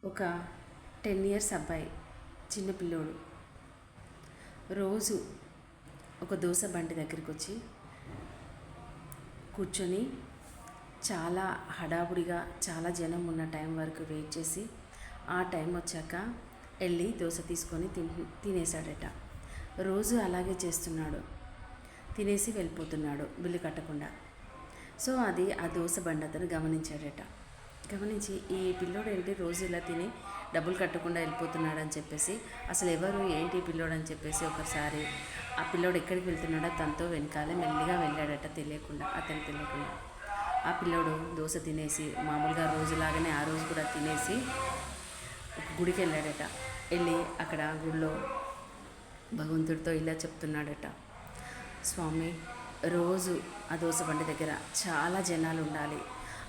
ఒక 10 ఇయర్స్ అబ్బాయి, చిన్న పిల్లోడు, రోజు ఒక దోశ బండి దగ్గరికి వచ్చి కూర్చొని చాలా హడావుడిగా చాలా జనం ఉన్న టైం వరకు వెయిట్ చేసి ఆ టైం వచ్చాక వెళ్ళి దోశ తీసుకొని తినేసాడట. రోజు అలాగే చేస్తున్నాడు, తినేసి వెళ్ళిపోతున్నాడు బిల్లు కట్టకుండా. సో అది ఆ దోశ బండి అతను గమనించాడట. గమనించి ఈ పిల్లోడు ఏంటి రోజు ఇలా తిని డబ్బులు కట్టకుండా వెళ్ళిపోతున్నాడు అని చెప్పేసి, అసలు ఎవరు ఏంటి పిల్లోడు అని చెప్పేసి ఒకసారి ఆ పిల్లోడు ఎక్కడికి వెళ్తున్నాడో తనతో వెనకాలే మెల్లిగా వెళ్ళాడట, అతనికి తెలియకుండా. ఆ పిల్లోడు దోశ తినేసి మామూలుగా రోజులాగానే ఆ రోజు కూడా తినేసి ఒక గుడికి వెళ్ళాడట. వెళ్ళి అక్కడ గుడిలో భగవంతుడితో ఇలా చెప్తున్నాడట, స్వామి, రోజు ఆ దోశ బండి దగ్గర చాలా జనాలు ఉండాలి,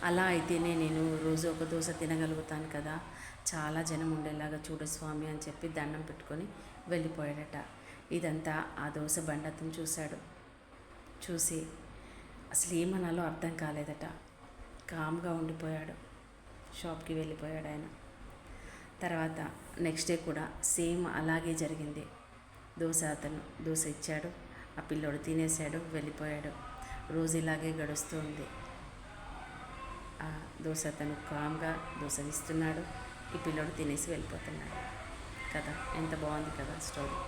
అలా అయితేనే నేను రోజు ఒక దోశ తినగలుగుతాను కదా, చాలా జనం ఉండేలాగా చూడు స్వామి అని చెప్పి దండం పెట్టుకొని వెళ్ళిపోయాడట. ఇదంతా ఆ దోశ బండి అతను చూశాడు. చూసి అసలు ఏమనాలో అర్థం కాలేదట. కామ్గా ఉండిపోయాడు, షాప్కి వెళ్ళిపోయాడు ఆయన. తర్వాత నెక్స్ట్ డే కూడా సేమ్ అలాగే జరిగింది. అతను దోశ ఇచ్చాడు, ఆ పిల్లోడు తినేసాడు, వెళ్ళిపోయాడు. రోజు ఇలాగే గడుస్తూ ఉంది. ఆ దోశ అతను కామ్గా దోశ ఇస్తున్నాడు, ఈ పిల్లోడు తినేసి వెళ్ళిపోతున్నాడు. కదా ఎంత బాగుంది కదా స్టోరీ.